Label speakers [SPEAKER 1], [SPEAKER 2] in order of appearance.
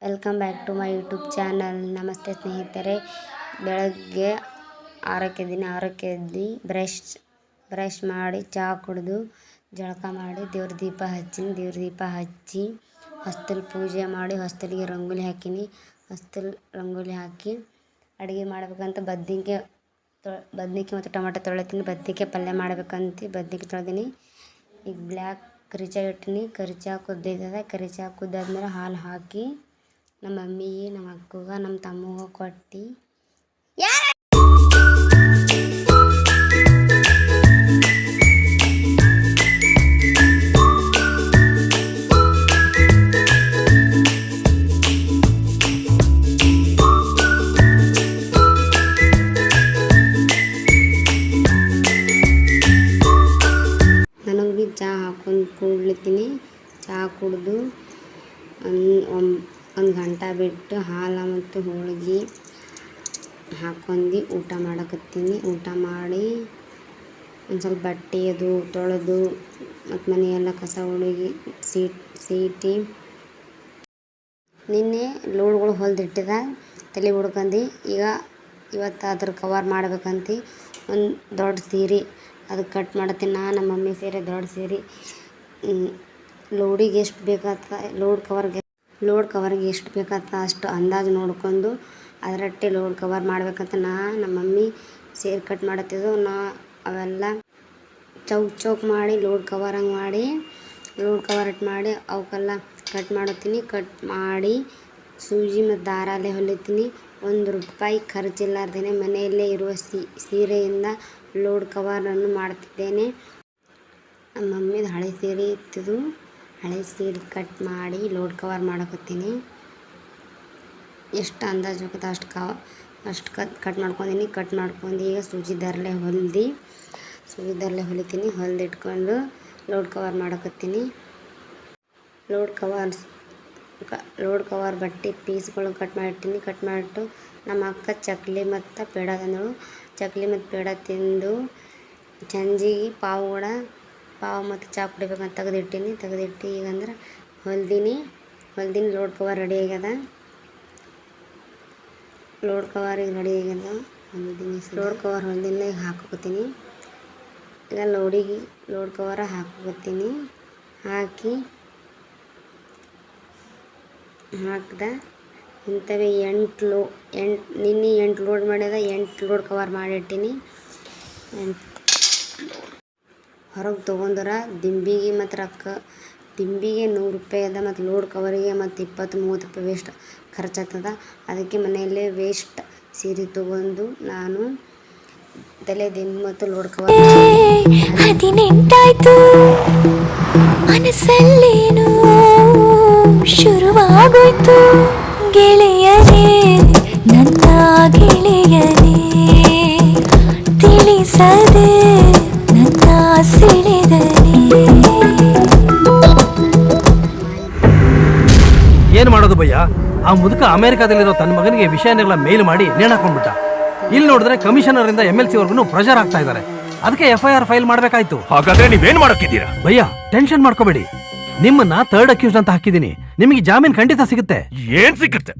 [SPEAKER 1] Welcome back to my YouTube channel. ನಮಸ್ತೆ ಸ್ನೇಹಿತರೆ. ಬೆಳಗ್ಗೆ 6ಕ್ಕೆ ಎದ್ದು ಬ್ರಷ್ ಮಾಡಿ ಚಹಾ ಕುಡಿದು ಜಳಕ ಮಾಡಿ ದೇವ್ರ ದೀಪ ಹಚ್ಚಿ ಹೊಸ್ತಲು ಪೂಜೆ ಮಾಡಿ ಹೊಸ್ತಲಿಗೆ ರಂಗೋಲಿ ಹಾಕೀನಿ. ರಂಗೋಲಿ ಹಾಕಿ ಅಡುಗೆ ಮಾಡ್ಬೇಕಂತ ಬದ್ನಿಕಾಯಿ ಮತ್ತು ಟೊಮೆಟೊ ತೊಳಿತೀನಿ. ಬದ್ನಿಕಾಯಿ ಪಲ್ಯ ಮಾಡ್ಬೇಕಂತ ಬದ್ನಿಕಾಯಿ ತೊಳೆದೀನಿ. ಈಗ ಬ್ಲ್ಯಾಕ್ ಕರಿ ಚಹಾ ಇಟ್ಟಿನಿ. ಕರಿ ಚಹಾ ಕುದ್ದೈತದ. ಕರಿ ಚಹಾ ಕುದ್ದಾದ್ಮೇಲೆ ಹಾಲು ಹಾಕಿ ನಮ್ಮ ಮಮ್ಮಿಗೆ, ನಮ್ಮ ಅಕ್ಕಗೆ, ನಮ್ಮ ತಮ್ಮಗೆ ಕೊಟ್ಟು ನನಗೆ ಭೀ ಚಹಾ ಹಾಕೊಂಡು ಕುಡ್ಲಿತ್ತೀನಿ. ಚಹಾ ಕುಡಿದು ಒಂದು ಗಂಟೆ ಬಿಟ್ಟು ಹಾಲು ಮತ್ತು ಹೋಳಿಗೆ ಹಾಕೊಂಡು ಊಟ ಮಾಡಕತ್ತೀನಿ. ಊಟ ಮಾಡಿ ಒಂದು ಸ್ವಲ್ಪ ಬಟ್ಟೆ ಅದು ತೊಳೆದು ಮತ್ತು ಮನೆಯೆಲ್ಲ ಕಸ ಹುಡುಗಿ ಸೀಟಿ ನಿನ್ನೆ ಲೋಡ್ಗಳು ಹೊಲಿದಿಟ್ಟಿದ ತಲೆ ಹುಡ್ಕೊಂಡು ಇವತ್ತು ಅದ್ರ ಕವರ್ ಮಾಡ್ಬೇಕಂತ ಒಂದು ದೊಡ್ಡ ಸೀರೆ ಅದಕ್ಕೆ ಕಟ್ ಮಾಡತ್ತೀನಿ. ನಮ್ಮ ಮಮ್ಮಿ ಸೀರೆ ದೊಡ್ಡ ಸೀರೆ ಲೋಡಿಗೆ ಎಷ್ಟು ಬೇಕಾಗ್ತದೆ, ಲೋಡ್ ಕವರ್ಗೆ ಎಷ್ಟು ಬೇಕಾಗ್ತದೆ ಅಷ್ಟು ಅಂದಾಜು ನೋಡ್ಕೊಂಡು ಅದರಟ್ಟೆ ಲೋಡ್ ಕವರ್ ಮಾಡ್ಬೇಕಂತ ನಮ್ಮ ಮಮ್ಮಿ ಸೀರೆ ಕಟ್ ಮಾಡತ್ತಿದ್ದು. ಅವೆಲ್ಲ ಚೌಕ್ ಮಾಡಿ ಲೋಡ್ ಕವರ್ ಹಂಗೆ ಮಾಡಿ ಮಾಡಿ ಅವಕ್ಕೆಲ್ಲ ಕಟ್ ಮಾಡತ್ತೀನಿ. ಕಟ್ ಮಾಡಿ ಸೂಜಿ ಮತ್ತು ದಾರಲ್ಲೇ ಹೊಲಿತೀನಿ. ₹1 ಖರ್ಚಿಲ್ಲಾರ್ದೇನೆ ಮನೆಯಲ್ಲೇ ಇರುವ ಸೀರೆಯಿಂದ ಲೋಡ್ ಕವರನ್ನು ಮಾಡ್ತಿದ್ದೇನೆ. ನಮ್ಮ ಮಮ್ಮಿದು ಹಳೆ ಸೀರೆ ಇತ್ತಿದ್ದು. ಹಳೆ ಸೀರೆ ಕಟ್ ಮಾಡಿ ಲೋಡ್ ಕವರ್ ಮಾಡಕತ್ತೀನಿ. ಎಷ್ಟು ಅಂದಾಜು ಬೇಕತ್ತೆ ಅಷ್ಟು ಕಟ್ ಮಾಡ್ಕೊಂಡಿನಿ. ಕಟ್ ಮಾಡ್ಕೊಂಡು ಈಗ ಸೂಜಿ ದಾರಲ್ಲೇ ಹೊಲಿತೀನಿ. ಹೊಲಿದಿಟ್ಕೊಂಡು ಲೋಡ್ ಕವರ್ ಮಾಡಕತ್ತೀನಿ. ಲೋಡ್ ಕವರ್ ಬಟ್ಟೆ ಪೀಸ್ಗಳು ಕಟ್ ಮಾಡಿಟ್ಟಿನಿ. ಕಟ್ ಮಾಡಿಟ್ಟು ನಮ್ಮ ಅಕ್ಕ ಚಕ್ಲಿ ಮತ್ತು ಪೇಡ ತಂದಳು. ಚಕ್ಲಿ ಮತ್ತು ಪೇಡ ತಿಂದು ಸಂಜೆಗೆ ಪಾವು ಮತ್ತು ಚಹಾ ಕುಡಿಬೇಕಂತ ತೆಗೆದಿಟ್ಟು ಈಗಂದ್ರೆ ಹೊಲ್ದೀನಿ. ಲೋಡ್ ಕವರ್ ರೆಡಿ ಆಗ್ಯದ. ಲೋಡ್ ಕವರ್ ಹೊಲ್ದಿನ ಈಗ ಹಾಕೋತೀನಿ. ಈಗ ಲೋಡ್ ಕವರ ಹಾಕೋತೀನಿ. ಹಾಕ್ದೆ ಇಂಥವೇ ನಿನ್ನೆ 8 ಲೋಡ್ ಮಾಡ್ಯದ. 8 ಲೋಡ್ ಕವರ್ ಮಾಡಿಟ್ಟಿನಿ. ಹೊರಗೆ ತೊಗೊಂಡ್ರೆ ದಿಂಬಿಗೆ ಮತ್ತು ದಿಂಬಿಗೆ ₹100 ಅದ ಮತ್ತು ಲೋಡ್ ಕವರಿಗೆ ಮತ್ತು ₹20-30 ವೇಸ್ಟ್ ಖರ್ಚಾಗ್ತದ. ಅದಕ್ಕೆ ಮನೆಯಲ್ಲೇ ವೇಸ್ಟ್ ಸೀರೆ ತೊಗೊಂಡು ನಾನು ತಲೆ ದಿಂಬು ಮತ್ತು ಲೋಡ್ ಕವರ್
[SPEAKER 2] 18 ಮನಸ್ಸಲ್ಲೇನು ಶುರುವಾಗೋಯ್ತು. ಗೆಳೆಯರೇ ನನ್ನ ಗೆಳೆಯರೇ ತಿಳಿಸದೆ ನನ್ನ ಸೆಳೆದರೆ
[SPEAKER 3] ಏನು ಮಾಡೋದು ಭಯ್ಯ? ಆ ಮುದುಕ ಅಮೆರಿಕಾದಲ್ಲಿರೋ ತನ್ನ ಮಗನಿಗೆ ವಿಷಯನೆಲ್ಲ ಮೇಲ್ ಮಾಡಿ ನೇಣಾಕೊಂಡ್ಬಿಟ್ಟ. ಇಲ್ಲಿ ನೋಡಿದ್ರೆ ಕಮಿಷನರ್ ಇಂದ MLC ವರ್ಗು ಪ್ರೆಷರ್ ಆಗ್ತಾ ಇದ್ದಾರೆ. ಅದಕ್ಕೆ FIR ಫೈಲ್ ಮಾಡ್ಬೇಕಾಯ್ತು.
[SPEAKER 4] ಹಾಗಾದ್ರೆ ನೀವೇನ್ ಮಾಡಕ್ಕಿದ್ದೀರಾ?
[SPEAKER 3] ಭಯ್ಯ ಟೆನ್ಷನ್ ಮಾಡ್ಕೋಬೇಡಿ. ನಿಮ್ಮನ್ನ 3rd ಅಕ್ಯೂಸ್ಡ್ ಅಂತ ಹಾಕಿದೀನಿ. ನಿಮಗೆ ಜಾಮೀನ್ ಖಂಡಿತ ಸಿಗುತ್ತೆ.
[SPEAKER 4] ಏನ್ ಸಿಗುತ್ತೆ?